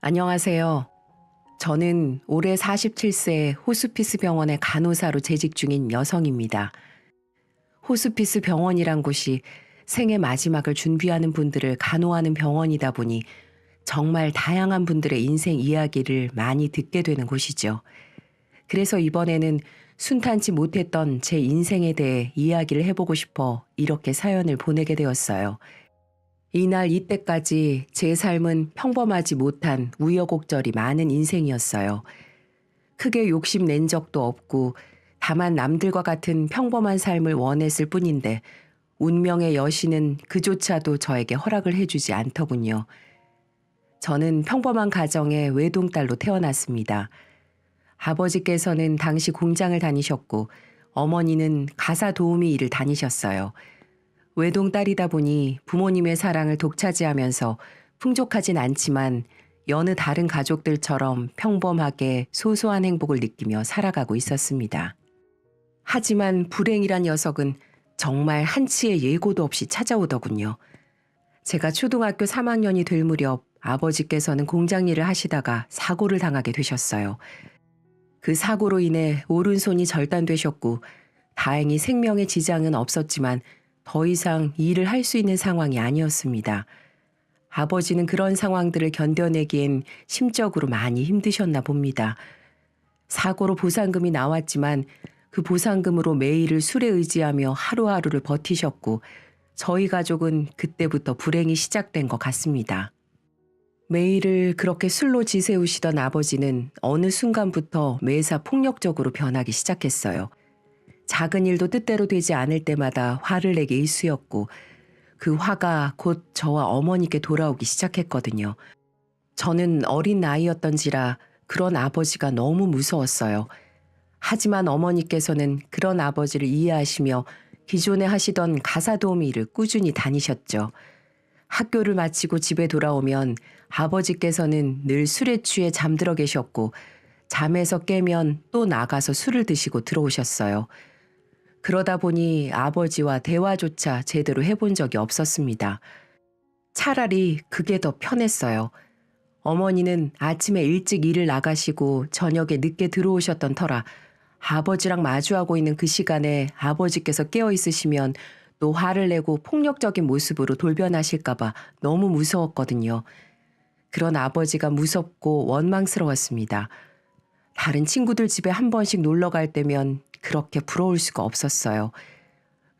안녕하세요. 저는 올해 47세 호스피스 병원의 간호사로 재직 중인 여성입니다. 호스피스 병원이란 곳이 생의 마지막을 준비하는 분들을 간호하는 병원이다 보니 정말 다양한 분들의 인생 이야기를 많이 듣게 되는 곳이죠. 그래서 이번에는 순탄치 못했던 제 인생에 대해 이야기를 해보고 싶어 이렇게 사연을 보내게 되었어요. 이날 이때까지 제 삶은 평범하지 못한 우여곡절이 많은 인생이었어요. 크게 욕심낸 적도 없고 다만 남들과 같은 평범한 삶을 원했을 뿐인데 운명의 여신은 그조차도 저에게 허락을 해주지 않더군요. 저는 평범한 가정의 외동딸로 태어났습니다. 아버지께서는 당시 공장을 다니셨고 어머니는 가사 도우미 일을 다니셨어요. 외동딸이다 보니 부모님의 사랑을 독차지하면서 풍족하진 않지만 여느 다른 가족들처럼 평범하게 소소한 행복을 느끼며 살아가고 있었습니다. 하지만 불행이란 녀석은 정말 한치의 예고도 없이 찾아오더군요. 제가 초등학교 3학년이 될 무렵 아버지께서는 공장 일을 하시다가 사고를 당하게 되셨어요. 그 사고로 인해 오른손이 절단되셨고 다행히 생명에 지장은 없었지만 더 이상 일을 할 수 있는 상황이 아니었습니다. 아버지는 그런 상황들을 견뎌내기엔 심적으로 많이 힘드셨나 봅니다. 사고로 보상금이 나왔지만 그 보상금으로 매일을 술에 의지하며 하루하루를 버티셨고 저희 가족은 그때부터 불행이 시작된 것 같습니다. 매일을 그렇게 술로 지새우시던 아버지는 어느 순간부터 매사 폭력적으로 변하기 시작했어요. 작은 일도 뜻대로 되지 않을 때마다 화를 내게 일쑤였고 그 화가 곧 저와 어머니께 돌아오기 시작했거든요. 저는 어린 나이였던지라 그런 아버지가 너무 무서웠어요. 하지만 어머니께서는 그런 아버지를 이해하시며 기존에 하시던 가사 도우미 일을 꾸준히 다니셨죠. 학교를 마치고 집에 돌아오면 아버지께서는 늘 술에 취해 잠들어 계셨고 잠에서 깨면 또 나가서 술을 드시고 들어오셨어요. 그러다 보니 아버지와 대화조차 제대로 해본 적이 없었습니다. 차라리 그게 더 편했어요. 어머니는 아침에 일찍 일을 나가시고 저녁에 늦게 들어오셨던 터라 아버지랑 마주하고 있는 그 시간에 아버지께서 깨어 있으시면 또 화를 내고 폭력적인 모습으로 돌변하실까봐 너무 무서웠거든요. 그런 아버지가 무섭고 원망스러웠습니다. 다른 친구들 집에 한 번씩 놀러 갈 때면 그렇게 부러울 수가 없었어요.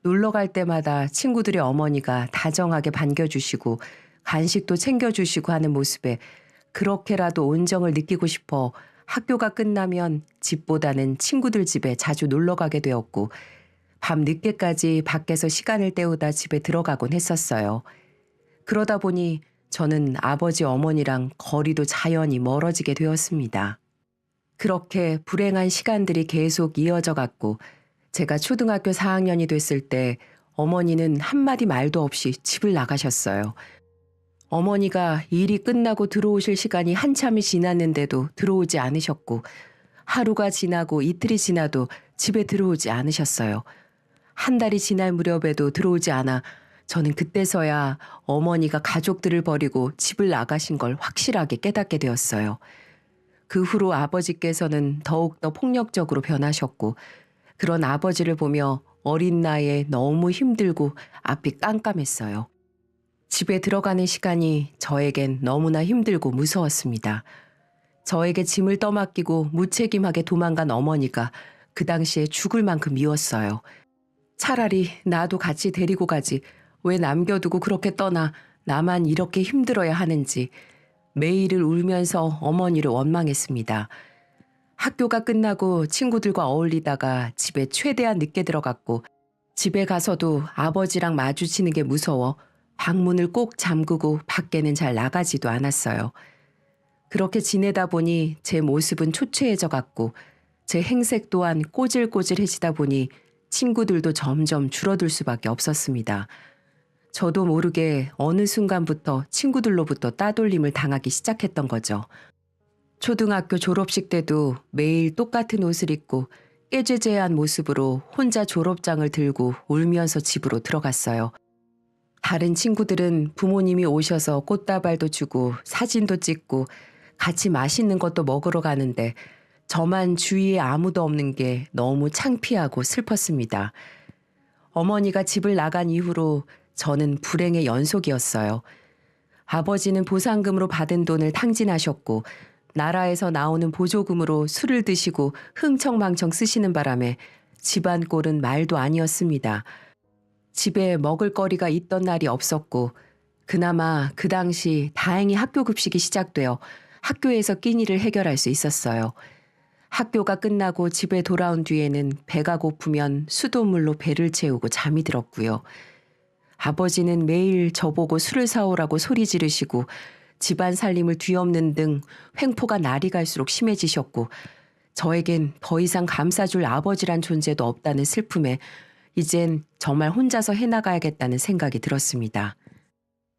놀러 갈 때마다 친구들의 어머니가 다정하게 반겨주시고 간식도 챙겨주시고 하는 모습에 그렇게라도 온정을 느끼고 싶어 학교가 끝나면 집보다는 친구들 집에 자주 놀러 가게 되었고 밤 늦게까지 밖에서 시간을 때우다 집에 들어가곤 했었어요. 그러다 보니 저는 아버지 어머니랑 거리도 자연히 멀어지게 되었습니다. 그렇게 불행한 시간들이 계속 이어져 갔고 제가 초등학교 4학년이 됐을 때 어머니는 한마디 말도 없이 집을 나가셨어요. 어머니가 일이 끝나고 들어오실 시간이 한참이 지났는데도 들어오지 않으셨고 하루가 지나고 이틀이 지나도 집에 들어오지 않으셨어요. 한 달이 지날 무렵에도 들어오지 않아 저는 그때서야 어머니가 가족들을 버리고 집을 나가신 걸 확실하게 깨닫게 되었어요. 그 후로 아버지께서는 더욱더 폭력적으로 변하셨고 그런 아버지를 보며 어린 나이에 너무 힘들고 앞이 깜깜했어요. 집에 들어가는 시간이 저에겐 너무나 힘들고 무서웠습니다. 저에게 짐을 떠맡기고 무책임하게 도망간 어머니가 그 당시에 죽을 만큼 미웠어요. 차라리 나도 같이 데리고 가지 왜 남겨두고 그렇게 떠나 나만 이렇게 힘들어야 하는지 매일을 울면서 어머니를 원망했습니다. 학교가 끝나고 친구들과 어울리다가 집에 최대한 늦게 들어갔고 집에 가서도 아버지랑 마주치는 게 무서워 방문을 꼭 잠그고 밖에는 잘 나가지도 않았어요. 그렇게 지내다 보니 제 모습은 초췌해져 갔고 제 행색 또한 꼬질꼬질해지다 보니 친구들도 점점 줄어들 수밖에 없었습니다. 저도 모르게 어느 순간부터 친구들로부터 따돌림을 당하기 시작했던 거죠. 초등학교 졸업식 때도 매일 똑같은 옷을 입고 깨재재한 모습으로 혼자 졸업장을 들고 울면서 집으로 들어갔어요. 다른 친구들은 부모님이 오셔서 꽃다발도 주고 사진도 찍고 같이 맛있는 것도 먹으러 가는데 저만 주위에 아무도 없는 게 너무 창피하고 슬펐습니다. 어머니가 집을 나간 이후로 저는 불행의 연속이었어요. 아버지는 보상금으로 받은 돈을 탕진하셨고 나라에서 나오는 보조금으로 술을 드시고 흥청망청 쓰시는 바람에 집안 꼴은 말도 아니었습니다. 집에 먹을 거리가 있던 날이 없었고 그나마 그 당시 다행히 학교 급식이 시작되어 학교에서 끼니를 해결할 수 있었어요. 학교가 끝나고 집에 돌아온 뒤에는 배가 고프면 수돗물로 배를 채우고 잠이 들었고요. 아버지는 매일 저보고 술을 사오라고 소리 지르시고 집안 살림을 뒤엎는 등 횡포가 날이 갈수록 심해지셨고 저에겐 더 이상 감싸줄 아버지란 존재도 없다는 슬픔에 이젠 정말 혼자서 해나가야겠다는 생각이 들었습니다.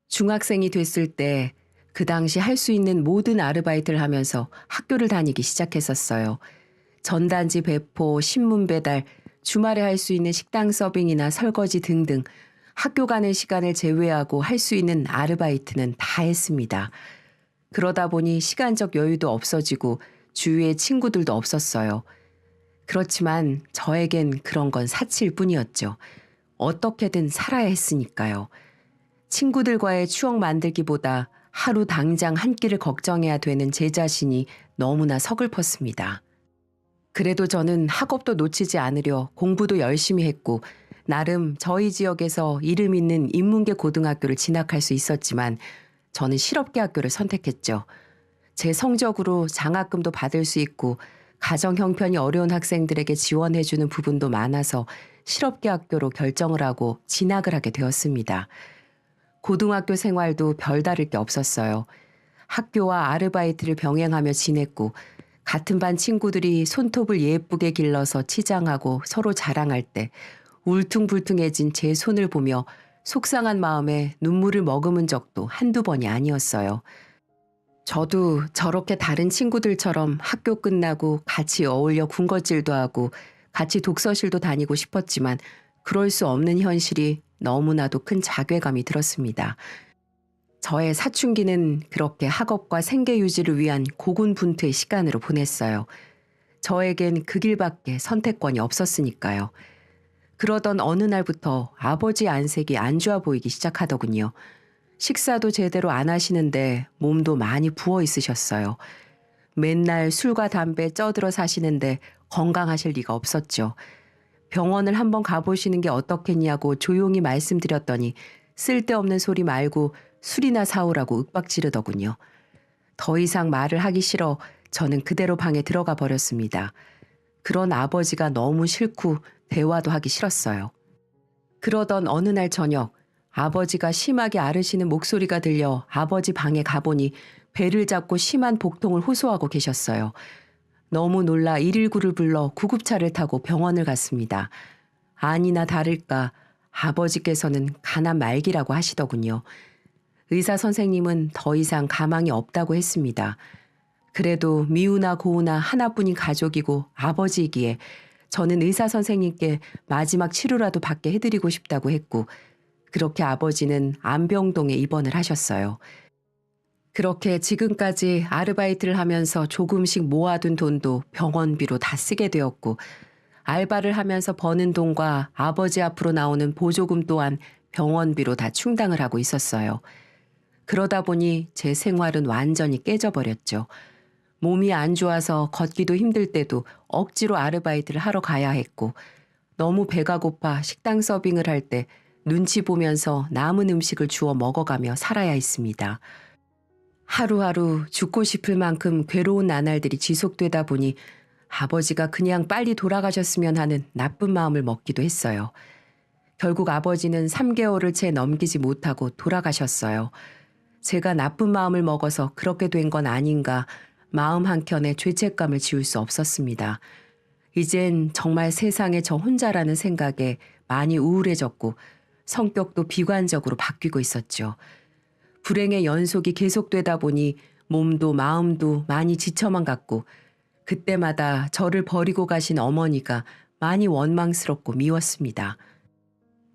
중학생이 됐을 때 그 당시 할 수 있는 모든 아르바이트를 하면서 학교를 다니기 시작했었어요. 전단지 배포, 신문 배달, 주말에 할 수 있는 식당 서빙이나 설거지 등등 학교 가는 시간을 제외하고 할 수 있는 아르바이트는 다 했습니다. 그러다 보니 시간적 여유도 없어지고 주위에 친구들도 없었어요. 그렇지만 저에겐 그런 건 사치일 뿐이었죠. 어떻게든 살아야 했으니까요. 친구들과의 추억 만들기보다 하루 당장 한 끼를 걱정해야 되는 제 자신이 너무나 서글펐습니다. 그래도 저는 학업도 놓치지 않으려 공부도 열심히 했고 나름 저희 지역에서 이름 있는 인문계 고등학교를 진학할 수 있었지만 저는 실업계 학교를 선택했죠. 제 성적으로 장학금도 받을 수 있고 가정 형편이 어려운 학생들에게 지원해주는 부분도 많아서 실업계 학교로 결정을 하고 진학을 하게 되었습니다. 고등학교 생활도 별다를 게 없었어요. 학교와 아르바이트를 병행하며 지냈고 같은 반 친구들이 손톱을 예쁘게 길러서 치장하고 서로 자랑할 때 울퉁불퉁해진 제 손을 보며 속상한 마음에 눈물을 머금은 적도 한두 번이 아니었어요. 저도 저렇게 다른 친구들처럼 학교 끝나고 같이 어울려 군것질도 하고 같이 독서실도 다니고 싶었지만 그럴 수 없는 현실이 너무나도 큰 자괴감이 들었습니다. 저의 사춘기는 그렇게 학업과 생계 유지를 위한 고군분투의 시간으로 보냈어요. 저에겐 그 길밖에 선택권이 없었으니까요. 그러던 어느 날부터 아버지 안색이 안 좋아 보이기 시작하더군요. 식사도 제대로 안 하시는데 몸도 많이 부어 있으셨어요. 맨날 술과 담배 쪄들어 사시는데 건강하실 리가 없었죠. 병원을 한번 가보시는 게 어떻겠냐고 조용히 말씀드렸더니 쓸데없는 소리 말고 술이나 사오라고 윽박지르더군요. 더 이상 말을 하기 싫어 저는 그대로 방에 들어가 버렸습니다. 그런 아버지가 너무 싫고 대화도 하기 싫었어요. 그러던 어느 날 저녁 아버지가 심하게 앓으시는 목소리가 들려 아버지 방에 가보니 배를 잡고 심한 복통을 호소하고 계셨어요. 너무 놀라 119를 불러 구급차를 타고 병원을 갔습니다. 아니나 다를까 아버지께서는 간암 말기라고 하시더군요. 의사 선생님은 더 이상 가망이 없다고 했습니다. 그래도 미우나 고우나 하나뿐인 가족이고 아버지이기에 저는 의사 선생님께 마지막 치료라도 받게 해드리고 싶다고 했고 그렇게 아버지는 안병동에 입원을 하셨어요. 그렇게 지금까지 아르바이트를 하면서 조금씩 모아둔 돈도 병원비로 다 쓰게 되었고 알바를 하면서 버는 돈과 아버지 앞으로 나오는 보조금 또한 병원비로 다 충당을 하고 있었어요. 그러다 보니 제 생활은 완전히 깨져버렸죠. 몸이 안 좋아서 걷기도 힘들 때도 억지로 아르바이트를 하러 가야 했고 너무 배가 고파 식당 서빙을 할 때 눈치 보면서 남은 음식을 주워 먹어가며 살아야 했습니다. 하루하루 죽고 싶을 만큼 괴로운 나날들이 지속되다 보니 아버지가 그냥 빨리 돌아가셨으면 하는 나쁜 마음을 먹기도 했어요. 결국 아버지는 3개월을 채 넘기지 못하고 돌아가셨어요. 제가 나쁜 마음을 먹어서 그렇게 된 건 아닌가 마음 한켠에 죄책감을 지울 수 없었습니다. 이젠 정말 세상에 저 혼자라는 생각에 많이 우울해졌고 성격도 비관적으로 바뀌고 있었죠. 불행의 연속이 계속되다 보니 몸도 마음도 많이 지쳐만 갔고 그때마다 저를 버리고 가신 어머니가 많이 원망스럽고 미웠습니다.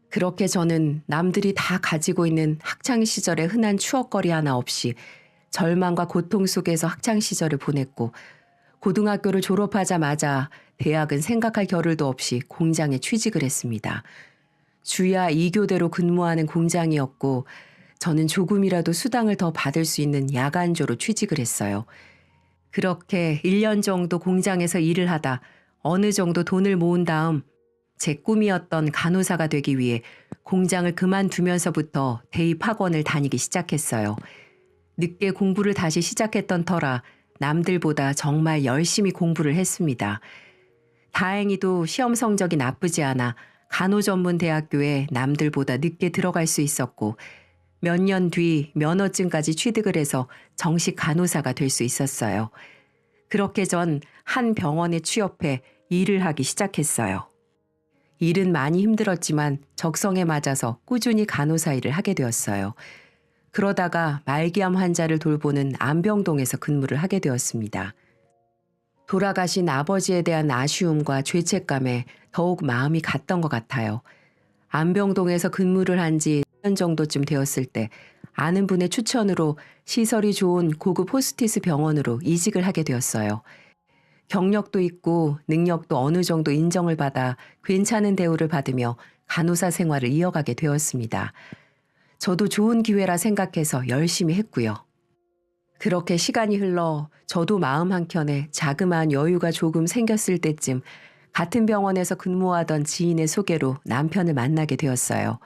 그렇게 저는 남들이 다 가지고 있는 학창시절의 흔한 추억거리 하나 없이 절망과 고통 속에서 학창 시절을 보냈고 고등학교를 졸업하자마자 대학은 생각할 겨를도 없이 공장에 취직을 했습니다. 주야 2교대로 근무하는 공장이었고 저는 조금이라도 수당을 더 받을 수 있는 야간조로 취직을 했어요. 그렇게 1년 정도 공장에서 일을 하다 어느 정도 돈을 모은 다음 제 꿈이었던 간호사가 되기 위해 공장을 그만두면서부터 대입학원을 다니기 시작했어요. 늦게 공부를 다시 시작했던 터라 남들보다 정말 열심히 공부를 했습니다. 다행히도 시험 성적이 나쁘지 않아 간호전문대학교에 남들보다 늦게 들어갈 수 있었고 몇 년 뒤 면허증까지 취득을 해서 정식 간호사가 될 수 있었어요. 그렇게 전 한 병원에 취업해 일을 하기 시작했어요. 일은 많이 힘들었지만 적성에 맞아서 꾸준히 간호사 일을 하게 되었어요. 그러다가 말기암 환자를 돌보는 안병동에서 근무를 하게 되었습니다. 돌아가신 아버지에 대한 아쉬움과 죄책감에 더욱 마음이 갔던 것 같아요. 안병동에서 근무를 한 지 1년 정도쯤 되었을 때 아는 분의 추천으로 시설이 좋은 고급 호스티스 병원으로 이직을 하게 되었어요. 경력도 있고 능력도 어느 정도 인정을 받아 괜찮은 대우를 받으며 간호사 생활을 이어가게 되었습니다. 저도 좋은 기회라 생각해서 열심히 했고요. 그렇게 시간이 흘러 저도 마음 한켠에 자그마한 여유가 조금 생겼을 때쯤 같은 병원에서 근무하던 지인의 소개로 남편을 만나게 되었어요.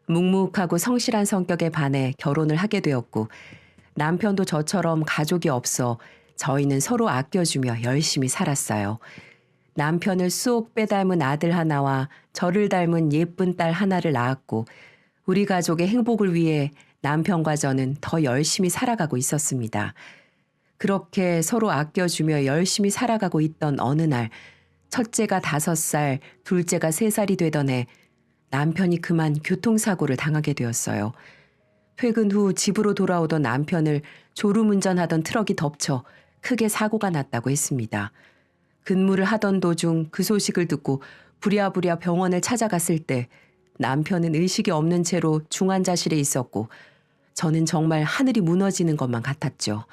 묵묵하고 성실한 성격에 반해 결혼을 하게 되었고 남편도 저처럼 가족이 없어 저희는 서로 아껴주며 열심히 살았어요. 남편을 쏙 빼닮은 아들 하나와 저를 닮은 예쁜 딸 하나를 낳았고 우리 가족의 행복을 위해 남편과 저는 더 열심히 살아가고 있었습니다. 그렇게 서로 아껴주며 열심히 살아가고 있던 어느 날 첫째가 5살, 둘째가 3살이 되던 해 남편이 그만 교통사고를 당하게 되었어요. 퇴근 후 집으로 돌아오던 남편을 졸음운전하던 트럭이 덮쳐 크게 사고가 났다고 했습니다. 근무를 하던 도중 그 소식을 듣고 부랴부랴 병원을 찾아갔을 때 남편은 의식이 없는 채로 중환자실에 있었고 저는 정말 하늘이 무너지는 것만 같았죠.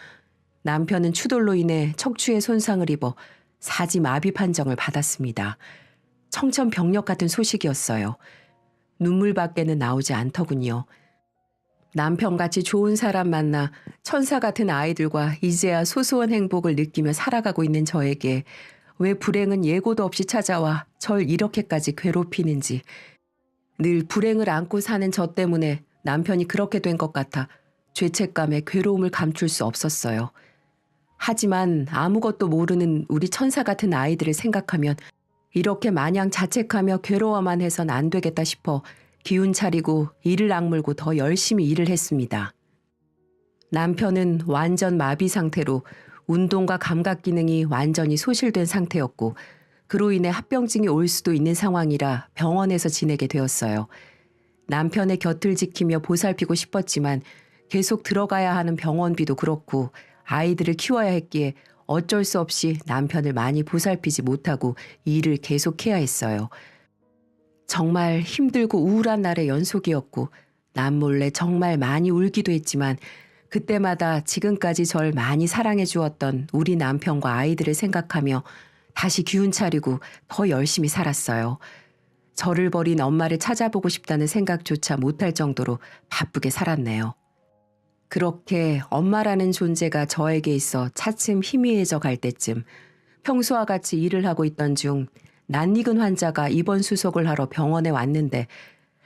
남편은 추돌로 인해 척추에 손상을 입어 사지마비 판정을 받았습니다. 청천벽력 같은 소식이었어요. 눈물밖에는 나오지 않더군요. 남편같이 좋은 사람 만나 천사 같은 아이들과 이제야 소소한 행복을 느끼며 살아가고 있는 저에게 왜 불행은 예고도 없이 찾아와 절 이렇게까지 괴롭히는지 늘 불행을 안고 사는 저 때문에 남편이 그렇게 된 것 같아 죄책감에 괴로움을 감출 수 없었어요. 하지만 아무것도 모르는 우리 천사 같은 아이들을 생각하면 이렇게 마냥 자책하며 괴로워만 해선 안 되겠다 싶어 기운 차리고 이를 악물고 더 열심히 일을 했습니다. 남편은 완전 마비 상태로 운동과 감각 기능이 완전히 소실된 상태였고 그로 인해 합병증이 올 수도 있는 상황이라 병원에서 지내게 되었어요. 남편의 곁을 지키며 보살피고 싶었지만 계속 들어가야 하는 병원비도 그렇고 아이들을 키워야 했기에 어쩔 수 없이 남편을 많이 보살피지 못하고 일을 계속해야 했어요. 정말 힘들고 우울한 날의 연속이었고 남몰래 정말 많이 울기도 했지만 그때마다 지금까지 절 많이 사랑해 주었던 우리 남편과 아이들을 생각하며 다시 기운 차리고 더 열심히 살았어요. 저를 버린 엄마를 찾아보고 싶다는 생각조차 못할 정도로 바쁘게 살았네요. 그렇게 엄마라는 존재가 저에게 있어 차츰 희미해져 갈 때쯤 평소와 같이 일을 하고 있던 중 낯익은 환자가 입원 수속을 하러 병원에 왔는데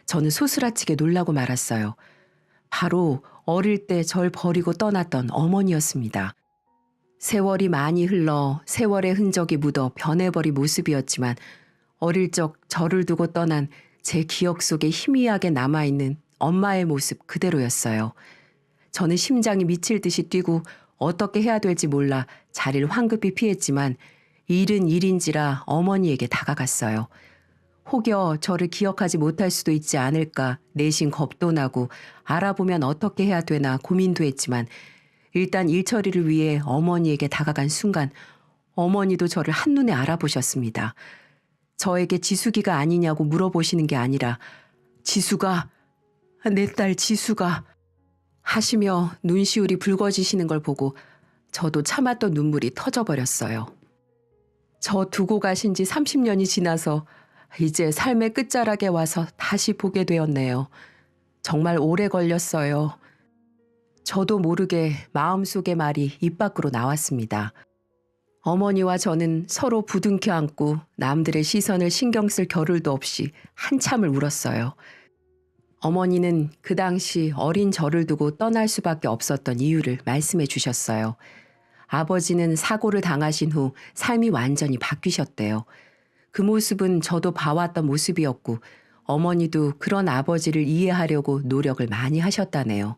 저는 소스라치게 놀라고 말았어요. 바로 어릴 때 절 버리고 떠났던 어머니였습니다. 세월이 많이 흘러 세월의 흔적이 묻어 변해버린 모습이었지만 어릴 적 저를 두고 떠난 제 기억 속에 희미하게 남아있는 엄마의 모습 그대로였어요. 저는 심장이 미칠 듯이 뛰고 어떻게 해야 될지 몰라 자리를 황급히 피했지만 일은 일인지라 어머니에게 다가갔어요. 혹여 저를 기억하지 못할 수도 있지 않을까 내심 겁도 나고 알아보면 어떻게 해야 되나 고민도 했지만 일단 일 처리를 위해 어머니에게 다가간 순간 어머니도 저를 한눈에 알아보셨습니다. 저에게 지숙이가 아니냐고 물어보시는 게 아니라 지수가, 내 딸 지수가 하시며 눈시울이 붉어지시는 걸 보고 저도 참았던 눈물이 터져버렸어요. 저 두고 가신 지 30년이 지나서 이제 삶의 끝자락에 와서 다시 보게 되었네요. 정말 오래 걸렸어요. 저도 모르게 마음속의 말이 입 밖으로 나왔습니다. 어머니와 저는 서로 부둥켜 안고 남들의 시선을 신경 쓸 겨를도 없이 한참을 울었어요. 어머니는 그 당시 어린 저를 두고 떠날 수밖에 없었던 이유를 말씀해 주셨어요. 아버지는 사고를 당하신 후 삶이 완전히 바뀌셨대요. 그 모습은 저도 봐왔던 모습이었고 어머니도 그런 아버지를 이해하려고 노력을 많이 하셨다네요.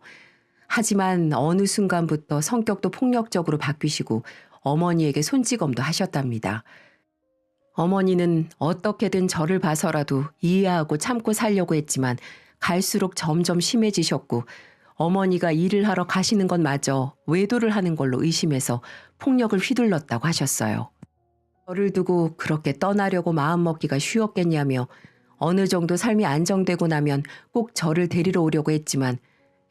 하지만 어느 순간부터 성격도 폭력적으로 바뀌시고 어머니에게 손찌검도 하셨답니다. 어머니는 어떻게든 저를 봐서라도 이해하고 참고 살려고 했지만 갈수록 점점 심해지셨고 어머니가 일을 하러 가시는 것마저 외도를 하는 걸로 의심해서 폭력을 휘둘렀다고 하셨어요. 저를 두고 그렇게 떠나려고 마음먹기가 쉬웠겠냐며 어느 정도 삶이 안정되고 나면 꼭 저를 데리러 오려고 했지만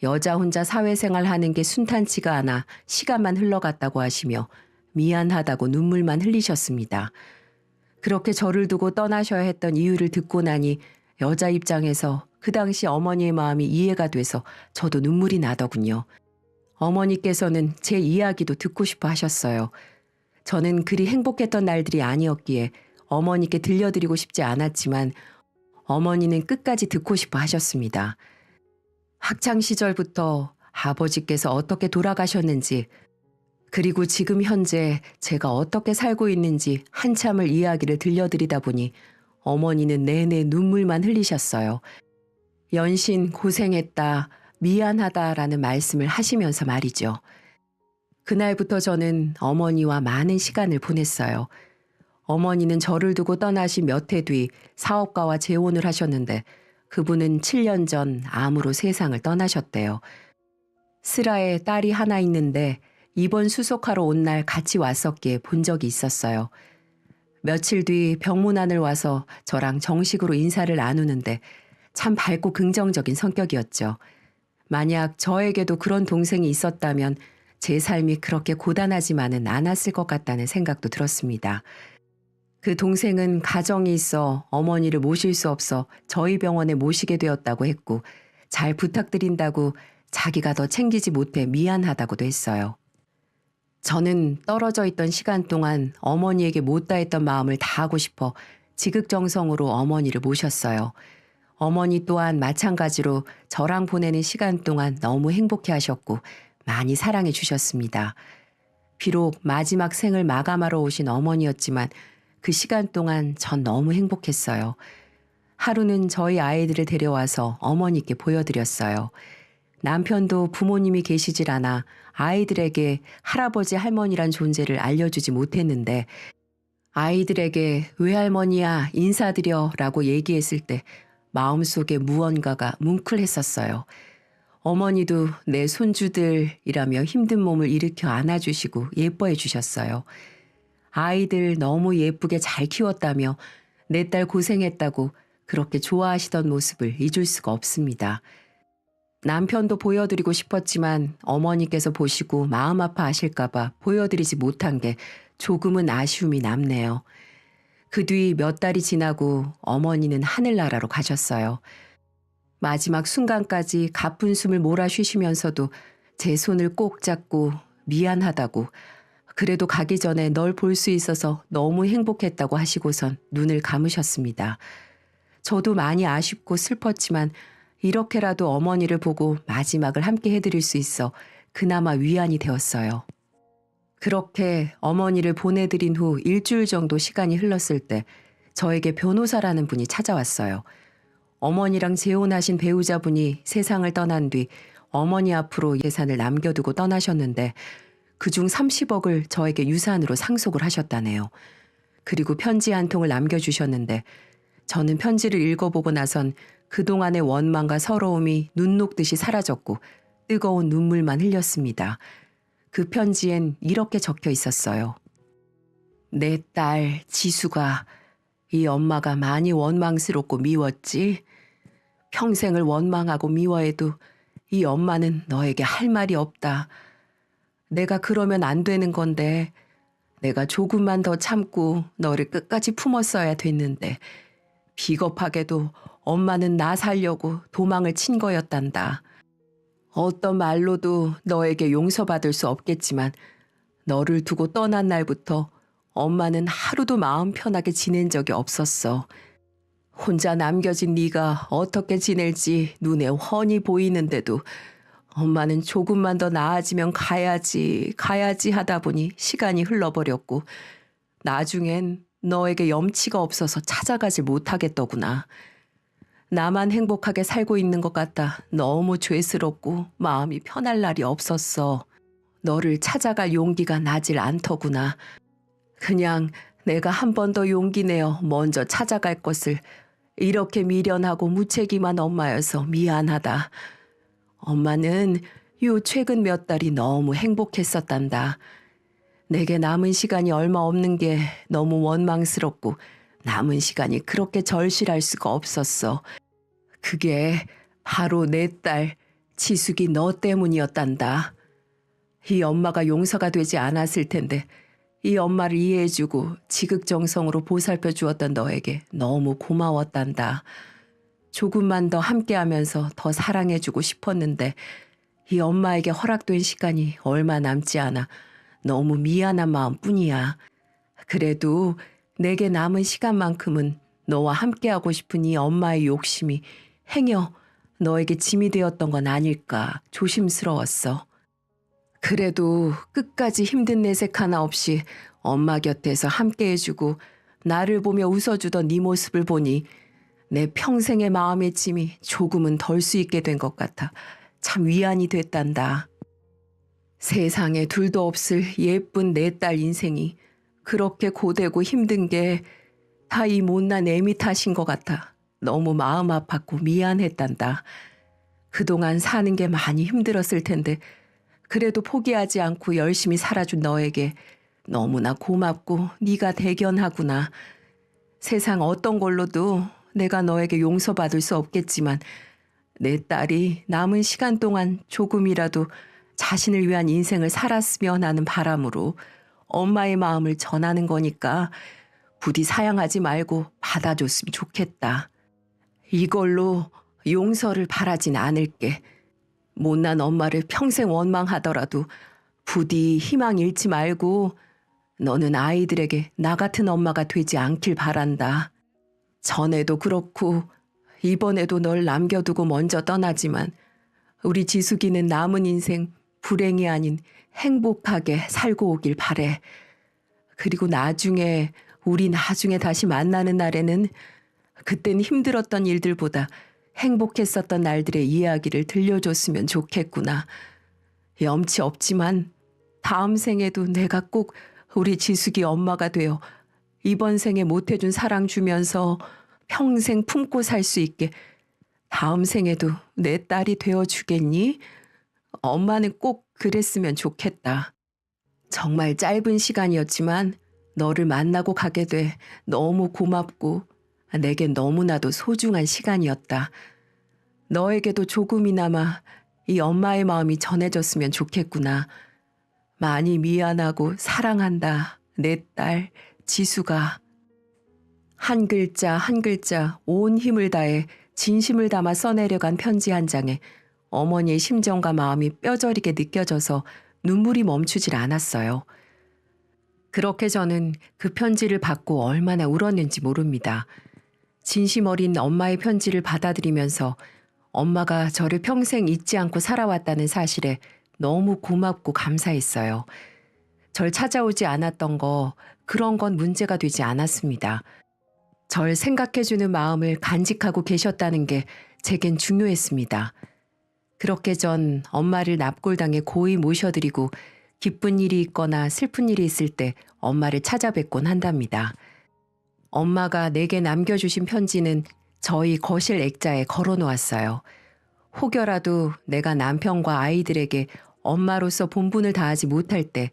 여자 혼자 사회생활 하는 게 순탄치가 않아 시간만 흘러갔다고 하시며 미안하다고 눈물만 흘리셨습니다. 그렇게 저를 두고 떠나셔야 했던 이유를 듣고 나니 여자 입장에서 그 당시 어머니의 마음이 이해가 돼서 저도 눈물이 나더군요. 어머니께서는 제 이야기도 듣고 싶어 하셨어요. 저는 그리 행복했던 날들이 아니었기에 어머니께 들려드리고 싶지 않았지만 어머니는 끝까지 듣고 싶어 하셨습니다. 학창시절부터 아버지께서 어떻게 돌아가셨는지 그리고 지금 현재 제가 어떻게 살고 있는지 한참을 이야기를 들려드리다 보니 어머니는 내내 눈물만 흘리셨어요. 연신 고생했다, 미안하다라는 말씀을 하시면서 말이죠. 그날부터 저는 어머니와 많은 시간을 보냈어요. 어머니는 저를 두고 떠나신 몇 해 뒤 사업가와 재혼을 하셨는데 그분은 7년 전 암으로 세상을 떠나셨대요. 슬아에 딸이 하나 있는데 입원 수속하러 온 날 같이 왔었기에 본 적이 있었어요. 며칠 뒤 병문안을 와서 저랑 정식으로 인사를 나누는데 참 밝고 긍정적인 성격이었죠. 만약 저에게도 그런 동생이 있었다면 제 삶이 그렇게 고단하지만은 않았을 것 같다는 생각도 들었습니다. 그 동생은 가정이 있어 어머니를 모실 수 없어 저희 병원에 모시게 되었다고 했고 잘 부탁드린다고 자기가 더 챙기지 못해 미안하다고도 했어요. 저는 떨어져 있던 시간 동안 어머니에게 못다했던 마음을 다하고 싶어 지극정성으로 어머니를 모셨어요. 어머니 또한 마찬가지로 저랑 보내는 시간 동안 너무 행복해 하셨고 많이 사랑해 주셨습니다. 비록 마지막 생을 마감하러 오신 어머니였지만 그 시간 동안 전 너무 행복했어요. 하루는 저희 아이들을 데려와서 어머니께 보여드렸어요. 남편도 부모님이 계시질 않아 아이들에게 할아버지 할머니란 존재를 알려주지 못했는데 아이들에게 외할머니야 인사드려 라고 얘기했을 때 마음속에 무언가가 뭉클했었어요. 어머니도 내 손주들이라며 힘든 몸을 일으켜 안아주시고 예뻐해 주셨어요. 아이들 너무 예쁘게 잘 키웠다며 내 딸 고생했다고 그렇게 좋아하시던 모습을 잊을 수가 없습니다. 남편도 보여드리고 싶었지만 어머니께서 보시고 마음 아파하실까봐 보여드리지 못한 게 조금은 아쉬움이 남네요. 그 뒤 몇 달이 지나고 어머니는 하늘나라로 가셨어요. 마지막 순간까지 가쁜 숨을 몰아쉬시면서도 제 손을 꼭 잡고 미안하다고 그래도 가기 전에 널 볼 수 있어서 너무 행복했다고 하시고선 눈을 감으셨습니다. 저도 많이 아쉽고 슬펐지만 이렇게라도 어머니를 보고 마지막을 함께 해드릴 수 있어 그나마 위안이 되었어요. 그렇게 어머니를 보내드린 후 일주일 정도 시간이 흘렀을 때 저에게 변호사라는 분이 찾아왔어요. 어머니랑 재혼하신 배우자분이 세상을 떠난 뒤 어머니 앞으로 예산을 남겨두고 떠나셨는데 그중 30억을 저에게 유산으로 상속을 하셨다네요. 그리고 편지 한 통을 남겨주셨는데 저는 편지를 읽어보고 나선 그동안의 원망과 서러움이 눈 녹듯이 사라졌고 뜨거운 눈물만 흘렸습니다. 그 편지엔 이렇게 적혀 있었어요. 내 딸 지수가 이 엄마가 많이 원망스럽고 미웠지. 평생을 원망하고 미워해도 이 엄마는 너에게 할 말이 없다. 내가 그러면 안 되는 건데 내가 조금만 더 참고 너를 끝까지 품었어야 됐는데 비겁하게도 엄마는 나 살려고 도망을 친 거였단다. 어떤 말로도 너에게 용서받을 수 없겠지만 너를 두고 떠난 날부터 엄마는 하루도 마음 편하게 지낸 적이 없었어. 혼자 남겨진 네가 어떻게 지낼지 눈에 훤히 보이는데도 엄마는 조금만 더 나아지면 가야지 하다 보니 시간이 흘러버렸고 나중엔 너에게 염치가 없어서 찾아가지 못하겠더구나. 나만 행복하게 살고 있는 것 같다 너무 죄스럽고 마음이 편할 날이 없었어. 너를 찾아갈 용기가 나질 않더구나. 그냥 내가 한 번 더 용기 내어 먼저 찾아갈 것을 이렇게 미련하고 무책임한 엄마여서 미안하다. 엄마는 요 최근 몇 달이 너무 행복했었단다. 내게 남은 시간이 얼마 없는 게 너무 원망스럽고 남은 시간이 그렇게 절실할 수가 없었어. 그게 바로 내 딸 지숙이 너 때문이었단다. 이 엄마가 용서가 되지 않았을 텐데 이 엄마를 이해해주고 지극정성으로 보살펴 주었던 너에게 너무 고마웠단다. 조금만 더 함께하면서 더 사랑해주고 싶었는데 이 엄마에게 허락된 시간이 얼마 남지 않아 너무 미안한 마음뿐이야. 그래도 내게 남은 시간만큼은 너와 함께하고 싶은 이 엄마의 욕심이 행여 너에게 짐이 되었던 건 아닐까 조심스러웠어. 그래도 끝까지 힘든 내색 하나 없이 엄마 곁에서 함께해주고 나를 보며 웃어주던 네 모습을 보니 내 평생의 마음의 짐이 조금은 덜 수 있게 된 것 같아 참 위안이 됐단다. 세상에 둘도 없을 예쁜 내 딸 인생이 그렇게 고되고 힘든 게 다 이 못난 애미 탓인 것 같아 너무 마음 아팠고 미안했단다. 그동안 사는 게 많이 힘들었을 텐데 그래도 포기하지 않고 열심히 살아준 너에게 너무나 고맙고 네가 대견하구나. 세상 어떤 걸로도 내가 너에게 용서받을 수 없겠지만 내 딸이 남은 시간 동안 조금이라도 자신을 위한 인생을 살았으면 하는 바람으로 엄마의 마음을 전하는 거니까 부디 사양하지 말고 받아줬으면 좋겠다. 이걸로 용서를 바라진 않을게. 못난 엄마를 평생 원망하더라도 부디 희망 잃지 말고 너는 아이들에게 나 같은 엄마가 되지 않길 바란다. 전에도 그렇고 이번에도 널 남겨두고 먼저 떠나지만 우리 지숙이는 남은 인생 불행이 아닌 행복하게 살고 오길 바래. 그리고 우리 나중에 다시 만나는 날에는 그땐 힘들었던 일들보다 행복했었던 날들의 이야기를 들려줬으면 좋겠구나. 염치 없지만 다음 생에도 내가 꼭 우리 지숙이 엄마가 되어 이번 생에 못해준 사랑 주면서 평생 품고 살 수 있게 다음 생에도 내 딸이 되어주겠니? 엄마는 꼭 그랬으면 좋겠다. 정말 짧은 시간이었지만 너를 만나고 가게 돼 너무 고맙고 내겐 너무나도 소중한 시간이었다. 너에게도 조금이나마 이 엄마의 마음이 전해졌으면 좋겠구나. 많이 미안하고 사랑한다. 내 딸 지수가. 한 글자 한 글자 온 힘을 다해 진심을 담아 써내려간 편지 한 장에 어머니의 심정과 마음이 뼈저리게 느껴져서 눈물이 멈추질 않았어요. 그렇게 저는 그 편지를 받고 얼마나 울었는지 모릅니다. 진심 어린 엄마의 편지를 받아들이면서 엄마가 저를 평생 잊지 않고 살아왔다는 사실에 너무 고맙고 감사했어요. 절 찾아오지 않았던 거 그런 건 문제가 되지 않았습니다. 절 생각해주는 마음을 간직하고 계셨다는 게 제겐 중요했습니다. 그렇게 전 엄마를 납골당에 고이 모셔드리고 기쁜 일이 있거나 슬픈 일이 있을 때 엄마를 찾아뵙곤 한답니다. 엄마가 내게 남겨주신 편지는 저희 거실 액자에 걸어놓았어요. 혹여라도 내가 남편과 아이들에게 엄마로서 본분을 다하지 못할 때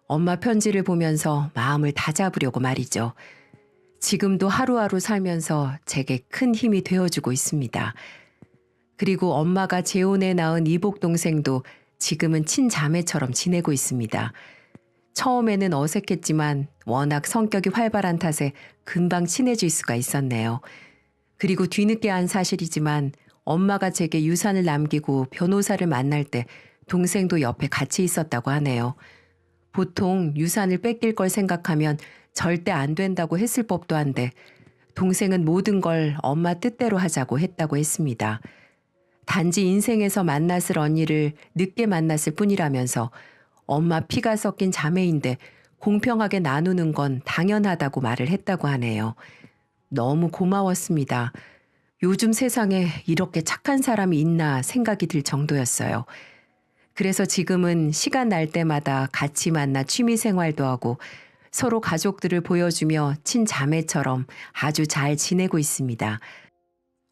엄마 편지를 보면서 마음을 다잡으려고 말이죠. 지금도 하루하루 살면서 제게 큰 힘이 되어주고 있습니다. 그리고 엄마가 재혼해 낳은 이복 동생도 지금은 친자매처럼 지내고 있습니다. 처음에는 어색했지만 워낙 성격이 활발한 탓에 금방 친해질 수가 있었네요. 그리고 뒤늦게 안 사실이지만 엄마가 제게 유산을 남기고 변호사를 만날 때 동생도 옆에 같이 있었다고 하네요. 보통 유산을 뺏길 걸 생각하면 절대 안 된다고 했을 법도 한데 동생은 모든 걸 엄마 뜻대로 하자고 했다고 했습니다. 단지 인생에서 만났을 언니를 늦게 만났을 뿐이라면서 엄마 피가 섞인 자매인데 공평하게 나누는 건 당연하다고 말을 했다고 하네요. 너무 고마웠습니다. 요즘 세상에 이렇게 착한 사람이 있나 생각이 들 정도였어요. 그래서 지금은 시간 날 때마다 같이 만나 취미 생활도 하고 서로 가족들을 보여주며 친자매처럼 아주 잘 지내고 있습니다.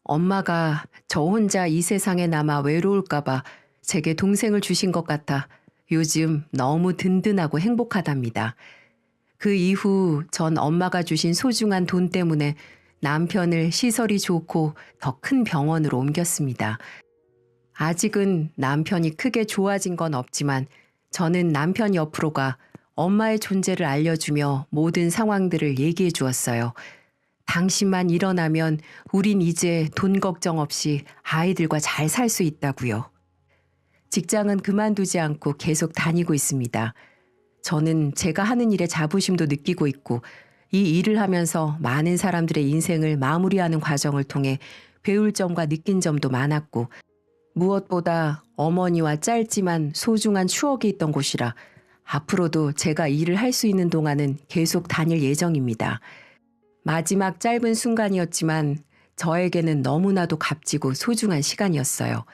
엄마가 저 혼자 이 세상에 남아 외로울까봐 제게 동생을 주신 것 같아 요즘 너무 든든하고 행복하답니다. 그 이후 전 엄마가 주신 소중한 돈 때문에 남편을 시설이 좋고 더 큰 병원으로 옮겼습니다. 아직은 남편이 크게 좋아진 건 없지만 저는 남편 옆으로 가 엄마의 존재를 알려주며 모든 상황들을 얘기해 주었어요. 당신만 일어나면 우린 이제 돈 걱정 없이 아이들과 잘 살 수 있다고요. 직장은 그만두지 않고 계속 다니고 있습니다. 저는 제가 하는 일에 자부심도 느끼고 있고 이 일을 하면서 많은 사람들의 인생을 마무리하는 과정을 통해 배울 점과 느낀 점도 많았고 무엇보다 어머니와 짧지만 소중한 추억이 있던 곳이라 앞으로도 제가 일을 할 수 있는 동안은 계속 다닐 예정입니다. 마지막 짧은 순간이었지만 저에게는 너무나도 값지고 소중한 시간이었어요.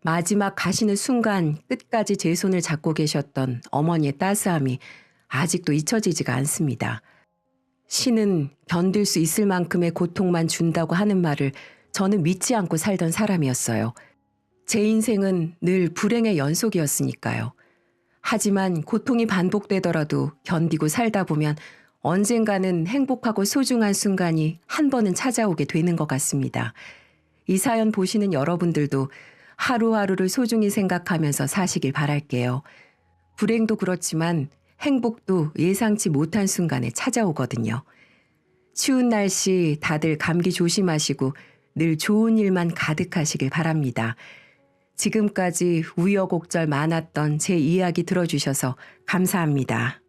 마지막 가시는 순간 끝까지 제 손을 잡고 계셨던 어머니의 따스함이 아직도 잊혀지지가 않습니다. 신은 견딜 수 있을 만큼의 고통만 준다고 하는 말을 저는 믿지 않고 살던 사람이었어요. 제 인생은 늘 불행의 연속이었으니까요. 하지만 고통이 반복되더라도 견디고 살다 보면 언젠가는 행복하고 소중한 순간이 한 번은 찾아오게 되는 것 같습니다. 이 사연 보시는 여러분들도 하루하루를 소중히 생각하면서 사시길 바랄게요. 불행도 그렇지만 행복도 예상치 못한 순간에 찾아오거든요. 추운 날씨 다들 감기 조심하시고 늘 좋은 일만 가득하시길 바랍니다. 지금까지 우여곡절 많았던 제 이야기 들어주셔서 감사합니다.